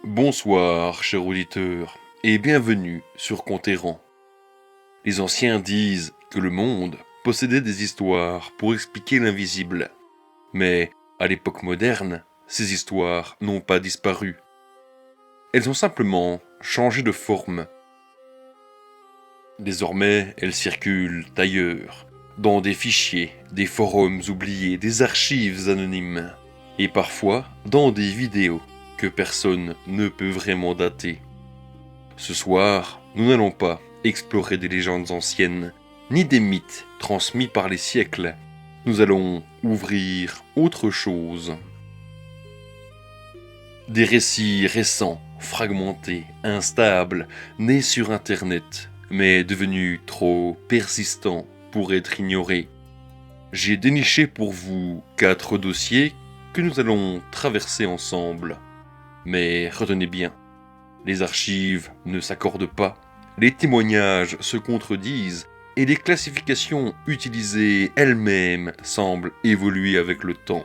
Bonsoir, cher auditeur, et bienvenue sur Conterrand. Les anciens disent que le monde possédait des histoires pour expliquer l'invisible. Mais, à l'époque moderne, ces histoires n'ont pas disparu. Elles ont simplement changé de forme. Désormais, elles circulent ailleurs, dans des fichiers, des forums oubliés, des archives anonymes, et parfois dans des vidéos que personne ne peut vraiment dater. Ce soir, nous n'allons pas explorer des légendes anciennes, ni des mythes transmis par les siècles. Nous allons ouvrir autre chose. Des récits récents, fragmentés, instables, nés sur Internet, mais devenus trop persistants pour être ignorés. J'ai déniché pour vous 4 dossiers que nous allons traverser ensemble. Mais retenez bien, les archives ne s'accordent pas, les témoignages se contredisent et les classifications utilisées elles-mêmes semblent évoluer avec le temps.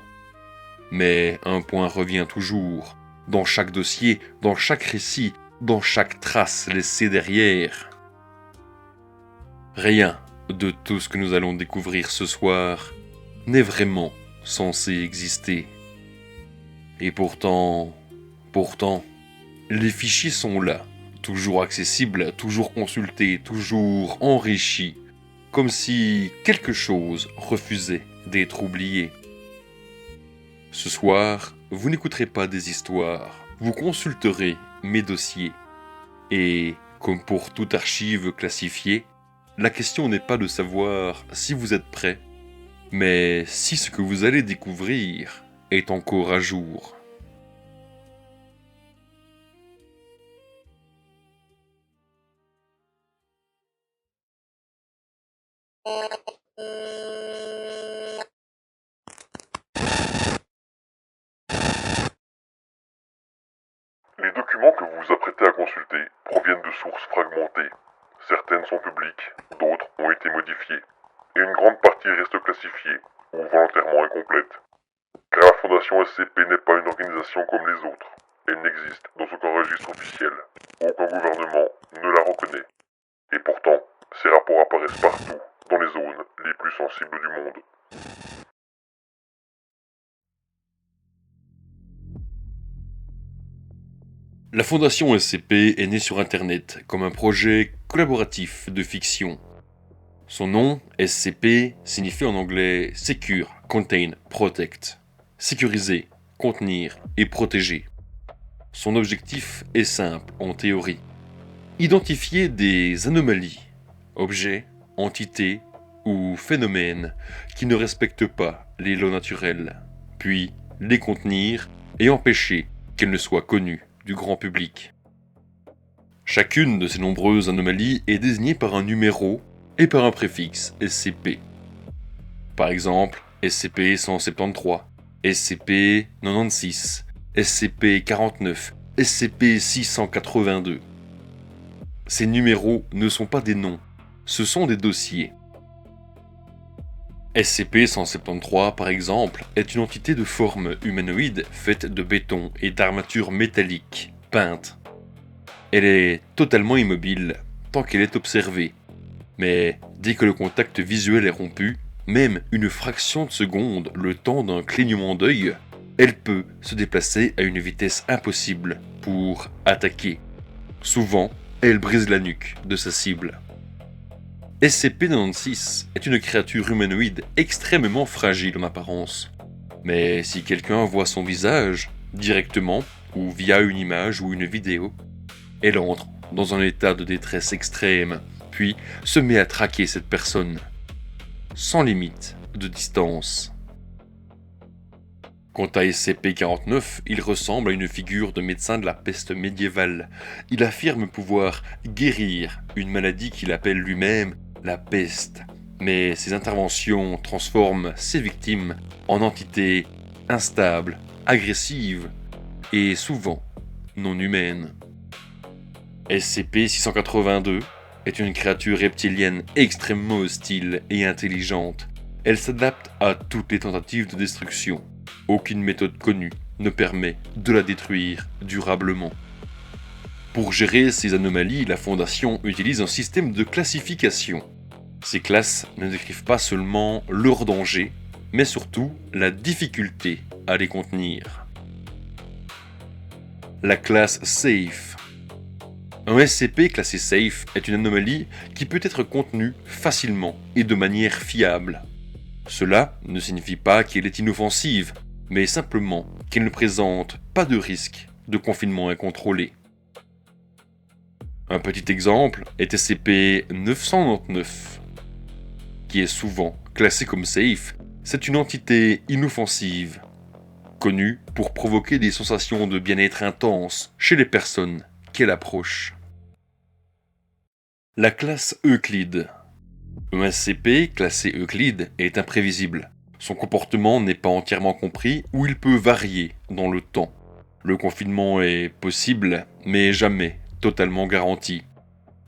Mais un point revient toujours, dans chaque dossier, dans chaque récit, dans chaque trace laissée derrière. Rien de tout ce que nous allons découvrir ce soir n'est vraiment censé exister. Et pourtant, les fichiers sont là, toujours accessibles, toujours consultés, toujours enrichis, comme si quelque chose refusait d'être oublié. Ce soir, vous n'écouterez pas des histoires, vous consulterez mes dossiers. Et, comme pour toute archive classifiée, la question n'est pas de savoir si vous êtes prêt, mais si ce que vous allez découvrir est encore à jour. Les documents que vous vous apprêtez à consulter proviennent de sources fragmentées. Certaines sont publiques, d'autres ont été modifiées, et une grande partie reste classifiée ou volontairement incomplète. Car la Fondation SCP n'est pas une organisation comme les autres. Elle n'existe dans aucun registre officiel. Aucun gouvernement ne la reconnaît. Et pourtant, ces rapports apparaissent partout, dans les zones les plus sensibles du monde. La Fondation SCP est née sur Internet comme un projet collaboratif de fiction. Son nom, SCP, signifie en anglais Secure, Contain, Protect. Sécuriser, contenir et protéger. Son objectif est simple en théorie. Identifier des anomalies, objets, entités ou phénomènes qui ne respectent pas les lois naturelles, puis les contenir et empêcher qu'elles ne soient connues du grand public. Chacune de ces nombreuses anomalies est désignée par un numéro et par un préfixe SCP. Par exemple, SCP-173, SCP-96, SCP-49, SCP-682. Ces numéros ne sont pas des noms, ce sont des dossiers. SCP-173, par exemple, est une entité de forme humanoïde faite de béton et d'armature métallique, peinte. Elle est totalement immobile tant qu'elle est observée. Mais dès que le contact visuel est rompu, même une fraction de seconde, le temps d'un clignement d'œil, elle peut se déplacer à une vitesse impossible pour attaquer. Souvent, elle brise la nuque de sa cible. SCP-96 est une créature humanoïde extrêmement fragile en apparence. Mais si quelqu'un voit son visage, directement, ou via une image ou une vidéo, elle entre dans un état de détresse extrême, puis se met à traquer cette personne, sans limite de distance. Quant à SCP-49, il ressemble à une figure de médecin de la peste médiévale. Il affirme pouvoir guérir une maladie qu'il appelle lui-même la peste. Mais ses interventions transforment ses victimes en entités instables, agressives et souvent non humaines. SCP-682 est une créature reptilienne extrêmement hostile et intelligente. Elle s'adapte à toutes les tentatives de destruction. Aucune méthode connue ne permet de la détruire durablement. Pour gérer ces anomalies, la Fondation utilise un système de classification. Ces classes ne décrivent pas seulement leur danger, mais surtout la difficulté à les contenir. La classe Safe. Un SCP classé Safe est une anomalie qui peut être contenue facilement et de manière fiable. Cela ne signifie pas qu'elle est inoffensive, mais simplement qu'elle ne présente pas de risque de confinement incontrôlé. Un petit exemple est SCP-999, qui est souvent classé comme safe. C'est une entité inoffensive, connue pour provoquer des sensations de bien-être intenses chez les personnes qu'elle approche. La classe Euclide. Un SCP classé Euclide est imprévisible. Son comportement n'est pas entièrement compris ou il peut varier dans le temps. Le confinement est possible, mais jamais totalement garanti.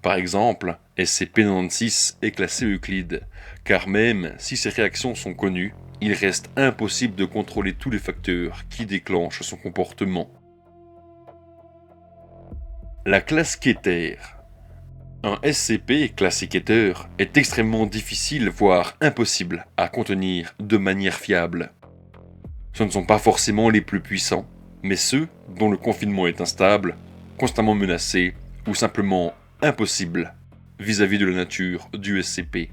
Par exemple, SCP-96 est classé Euclide, car même si ses réactions sont connues, il reste impossible de contrôler tous les facteurs qui déclenchent son comportement. La classe Keter. Un SCP classé Keter est extrêmement difficile, voire impossible, à contenir de manière fiable. Ce ne sont pas forcément les plus puissants, mais ceux dont le confinement est instable, constamment menacé ou simplement impossible vis-à-vis de la nature du SCP.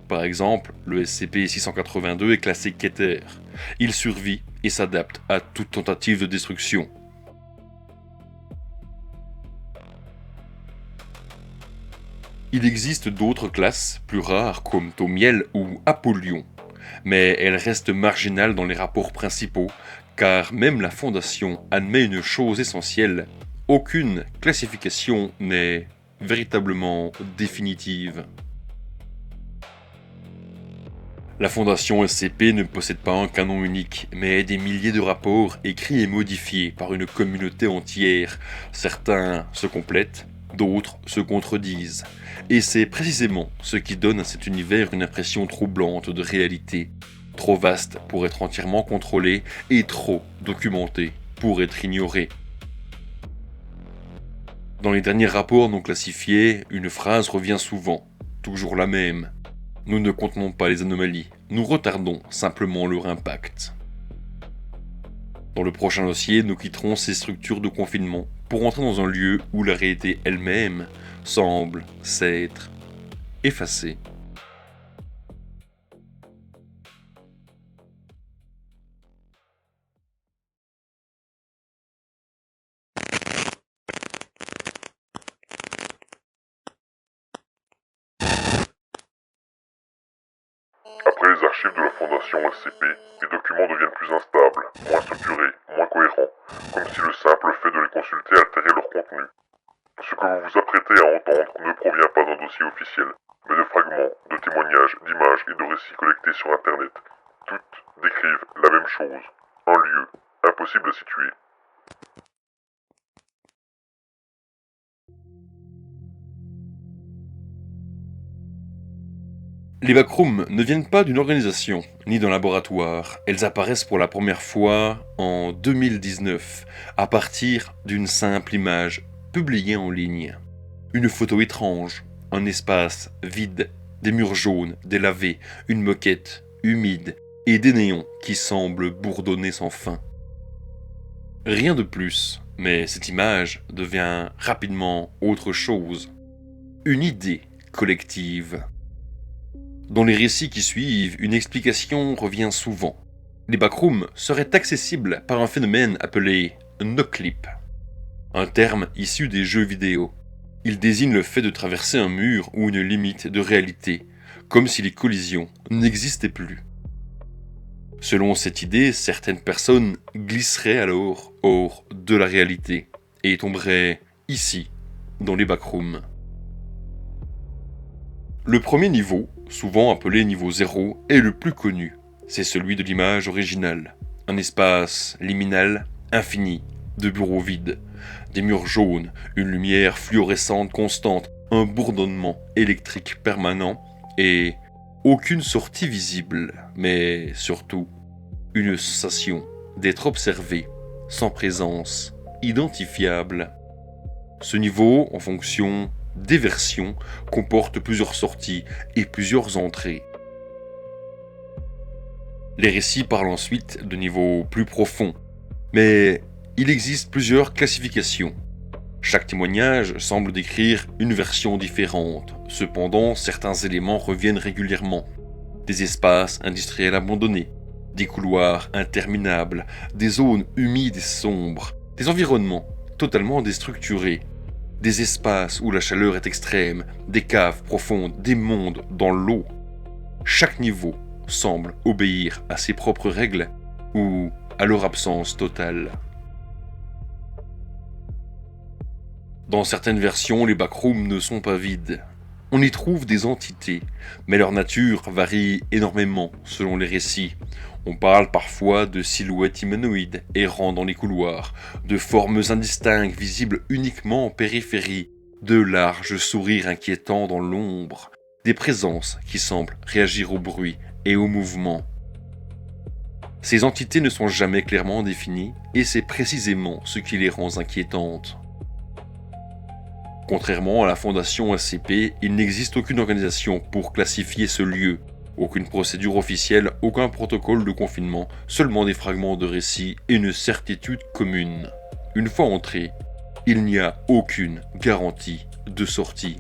Par exemple, le SCP-682 est classé Keter. Il survit et s'adapte à toute tentative de destruction. Il existe d'autres classes plus rares comme Thaumiel ou Apollyon, mais elles restent marginales dans les rapports principaux, car même la Fondation admet une chose essentielle: aucune classification n'est véritablement définitive. La Fondation SCP ne possède pas un canon unique, mais des milliers de rapports écrits et modifiés par une communauté entière. Certains se complètent, d'autres se contredisent. Et c'est précisément ce qui donne à cet univers une impression troublante de réalité. Trop vaste pour être entièrement contrôlé et trop documenté pour être ignoré. Dans les derniers rapports non classifiés, une phrase revient souvent, toujours la même. Nous ne contenons pas les anomalies, nous retardons simplement leur impact. Dans le prochain dossier, nous quitterons ces structures de confinement pour entrer dans un lieu où la réalité elle-même semble s'être effacée. Après les archives de la Fondation SCP, les documents deviennent plus instables, moins structurés, moins cohérents, comme si le simple fait de les consulter altérait leur contenu. Ce que vous vous apprêtez à entendre ne provient pas d'un dossier officiel, mais de fragments, de témoignages, d'images et de récits collectés sur Internet. Toutes décrivent la même chose, un lieu, impossible à situer. Les backrooms ne viennent pas d'une organisation, ni d'un laboratoire. Elles apparaissent pour la première fois en 2019, à partir d'une simple image publiée en ligne. Une photo étrange, un espace vide, des murs jaunes, délavés, une moquette humide et des néons qui semblent bourdonner sans fin. Rien de plus, mais cette image devient rapidement autre chose. Une idée collective. Dans les récits qui suivent, une explication revient souvent. Les backrooms seraient accessibles par un phénomène appelé noclip, un terme issu des jeux vidéo. Il désigne le fait de traverser un mur ou une limite de réalité, comme si les collisions n'existaient plus. Selon cette idée, certaines personnes glisseraient alors hors de la réalité et tomberaient ici, dans les backrooms. Le premier niveau, souvent appelé niveau 0, est le plus connu. C'est celui de l'image originale. Un espace liminal, infini, de bureaux vides, des murs jaunes, une lumière fluorescente constante, un bourdonnement électrique permanent et aucune sortie visible, mais surtout une sensation d'être observé, sans présence, identifiable. Ce niveau, en fonction des versions, comporte plusieurs sorties et plusieurs entrées. Les récits parlent ensuite de niveaux plus profonds, mais il existe plusieurs classifications. Chaque témoignage semble décrire une version différente, cependant certains éléments reviennent régulièrement. Des espaces industriels abandonnés, des couloirs interminables, des zones humides et sombres, des environnements totalement déstructurés, des espaces où la chaleur est extrême, des caves profondes, des mondes dans l'eau. Chaque niveau semble obéir à ses propres règles ou à leur absence totale. Dans certaines versions, les backrooms ne sont pas vides. On y trouve des entités, mais leur nature varie énormément selon les récits. On parle parfois de silhouettes humanoïdes errant dans les couloirs, de formes indistinctes visibles uniquement en périphérie, de larges sourires inquiétants dans l'ombre, des présences qui semblent réagir au bruit et au mouvement. Ces entités ne sont jamais clairement définies et c'est précisément ce qui les rend inquiétantes. Contrairement à la fondation SCP, il n'existe aucune organisation pour classifier ce lieu, aucune procédure officielle, aucun protocole de confinement, seulement des fragments de récits et une certitude commune. Une fois entré, il n'y a aucune garantie de sortie.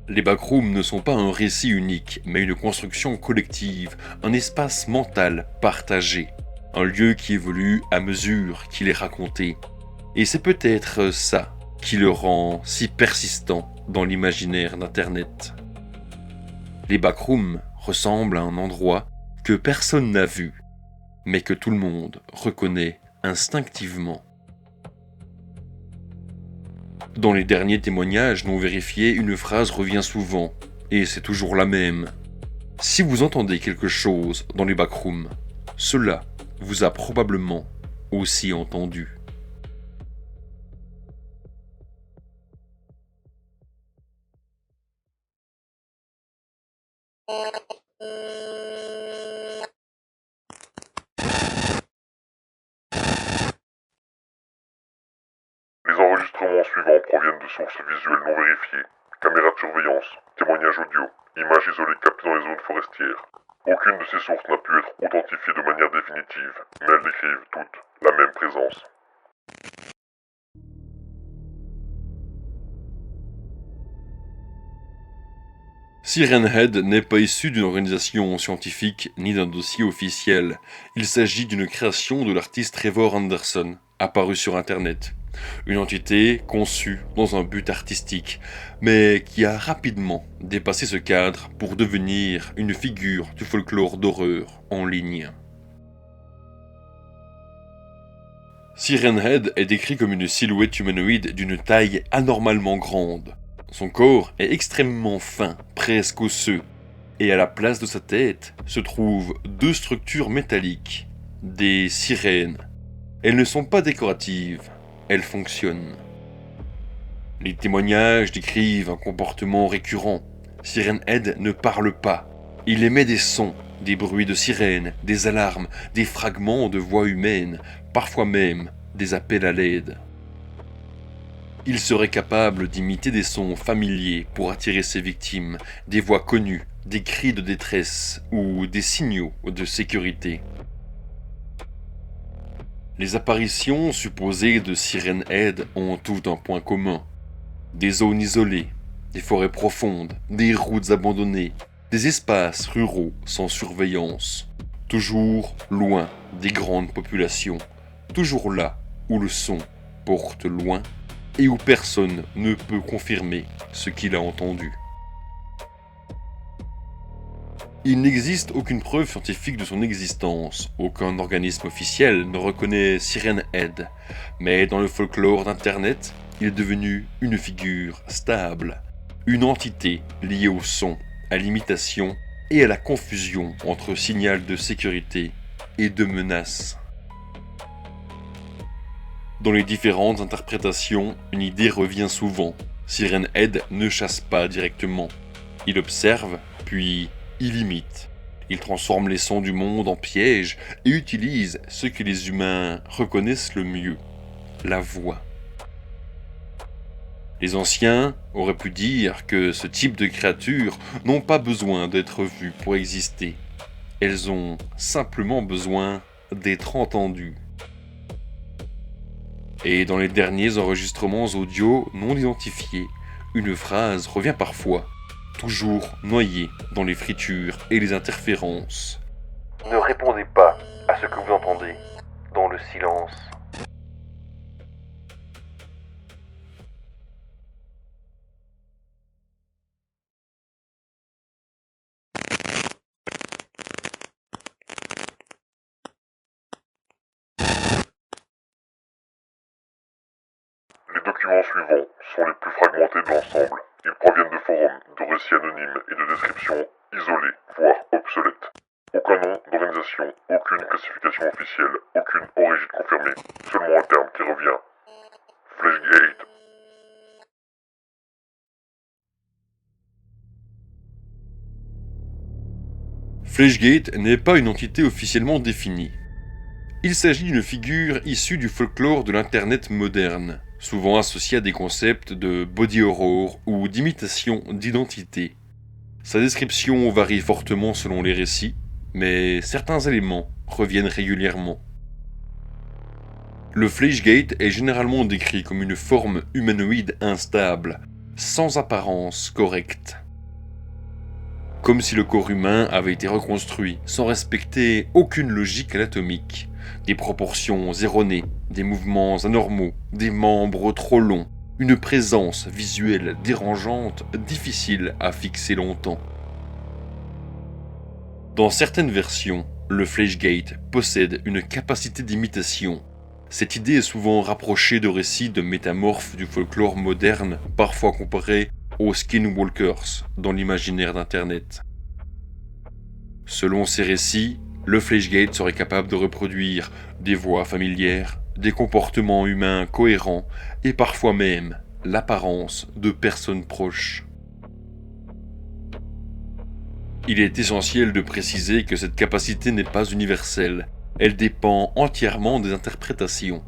Les backrooms ne sont pas un récit unique, mais une construction collective, un espace mental partagé, un lieu qui évolue à mesure qu'il est raconté. Et c'est peut-être ça qui le rend si persistant dans l'imaginaire d'Internet. Les backrooms ressemblent à un endroit que personne n'a vu, mais que tout le monde reconnaît instinctivement. Dans les derniers témoignages non vérifiés, une phrase revient souvent, et c'est toujours la même. Si vous entendez quelque chose dans les backrooms, cela vous a probablement aussi entendu. Les enregistrements suivants proviennent de sources visuelles non vérifiées, caméras de surveillance, témoignages audio, images isolées captées dans les zones forestières. Aucune de ces sources n'a pu être authentifiée de manière définitive, mais elles décrivent toutes la même présence. Siren Head n'est pas issu d'une organisation scientifique ni d'un dossier officiel. Il s'agit d'une création de l'artiste Trevor Anderson, apparue sur Internet. Une entité conçue dans un but artistique, mais qui a rapidement dépassé ce cadre pour devenir une figure du folklore d'horreur en ligne. Siren Head est décrit comme une silhouette humanoïde d'une taille anormalement grande. Son corps est extrêmement fin, presque osseux, et à la place de sa tête se trouvent deux structures métalliques, des sirènes. Elles ne sont pas décoratives, elles fonctionnent. Les témoignages décrivent un comportement récurrent. Siren Head ne parle pas, il émet des sons, des bruits de sirènes, des alarmes, des fragments de voix humaines, parfois même des appels à l'aide. Il serait capable d'imiter des sons familiers pour attirer ses victimes, des voix connues, des cris de détresse ou des signaux de sécurité. Les apparitions supposées de Siren Head ont tout un point commun. Des zones isolées, des forêts profondes, des routes abandonnées, des espaces ruraux sans surveillance, toujours loin des grandes populations, toujours là où le son porte loin et où personne ne peut confirmer ce qu'il a entendu. Il n'existe aucune preuve scientifique de son existence, aucun organisme officiel ne reconnaît Siren Head, mais dans le folklore d'Internet, il est devenu une figure stable, une entité liée au son, à l'imitation et à la confusion entre signal de sécurité et de menace. Dans les différentes interprétations, une idée revient souvent. Siren Head ne chasse pas directement. Il observe, puis il imite. Il transforme les sons du monde en pièges et utilise ce que les humains reconnaissent le mieux, la voix. Les anciens auraient pu dire que ce type de créatures n'ont pas besoin d'être vues pour exister. Elles ont simplement besoin d'être entendues. Et dans les derniers enregistrements audio non identifiés, une phrase revient parfois, toujours noyée dans les fritures et les interférences. Ne répondez pas à ce que vous entendez dans le silence. Les documents suivants sont les plus fragmentés de l'ensemble. Ils proviennent de forums, de récits anonymes et de descriptions isolées, voire obsolètes. Aucun nom d'organisation, aucune classification officielle, aucune origine confirmée, seulement un terme qui revient. Fleshgate. Fleshgate n'est pas une entité officiellement définie. Il s'agit d'une figure issue du folklore de l'Internet moderne, souvent associée à des concepts de body horror ou d'imitation d'identité. Sa description varie fortement selon les récits, mais certains éléments reviennent régulièrement. Le Fleshgate est généralement décrit comme une forme humanoïde instable, sans apparence correcte. Comme si le corps humain avait été reconstruit sans respecter aucune logique anatomique, des proportions erronées, des mouvements anormaux, des membres trop longs, une présence visuelle dérangeante difficile à fixer longtemps. Dans certaines versions, le Fleshgate possède une capacité d'imitation. Cette idée est souvent rapprochée de récits de métamorphes du folklore moderne, parfois comparés aux skinwalkers dans l'imaginaire d'Internet. Selon ces récits, le Fleshgate serait capable de reproduire des voix familières, des comportements humains cohérents et parfois même l'apparence de personnes proches. Il est essentiel de préciser que cette capacité n'est pas universelle, elle dépend entièrement des interprétations.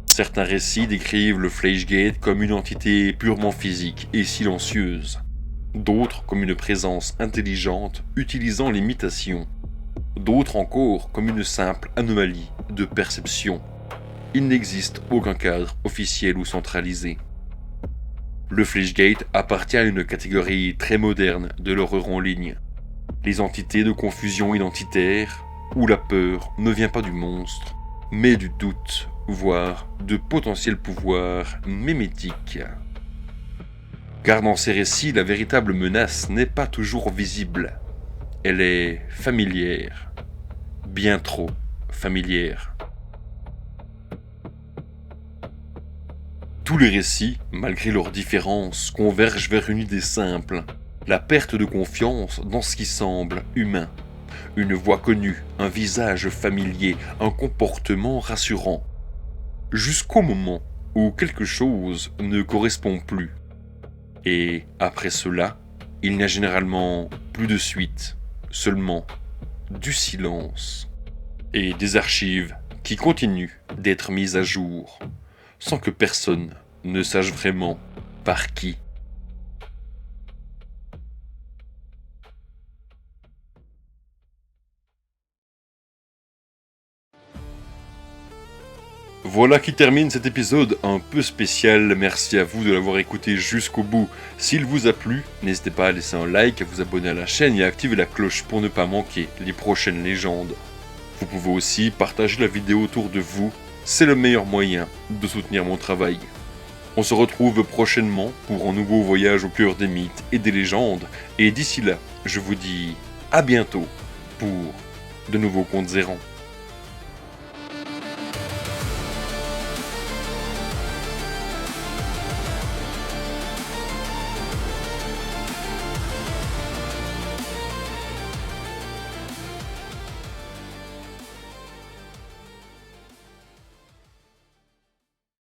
Certains récits décrivent le Fleshgate comme une entité purement physique et silencieuse, d'autres comme une présence intelligente utilisant l'imitation, d'autres encore comme une simple anomalie de perception. Il n'existe aucun cadre officiel ou centralisé. Le Fleshgate appartient à une catégorie très moderne de l'horreur en ligne, les entités de confusion identitaire, où la peur ne vient pas du monstre, mais du doute, voire de potentiels pouvoirs mémétiques. Car dans ces récits, la véritable menace n'est pas toujours visible. Elle est familière, bien trop familière. Tous les récits, malgré leurs différences, convergent vers une idée simple, la perte de confiance dans ce qui semble humain. Une voix connue, un visage familier, un comportement rassurant. Jusqu'au moment où quelque chose ne correspond plus. Et après cela, il n'y a généralement plus de suite, seulement du silence. Et des archives qui continuent d'être mises à jour, sans que personne ne sache vraiment par qui. Voilà qui termine cet épisode un peu spécial. Merci à vous de l'avoir écouté jusqu'au bout. S'il vous a plu, n'hésitez pas à laisser un like, à vous abonner à la chaîne et à activer la cloche pour ne pas manquer les prochaines légendes. Vous pouvez aussi partager la vidéo autour de vous, c'est le meilleur moyen de soutenir mon travail. On se retrouve prochainement pour un nouveau voyage au cœur des mythes et des légendes, et d'ici là, je vous dis à bientôt pour de nouveaux contes errants.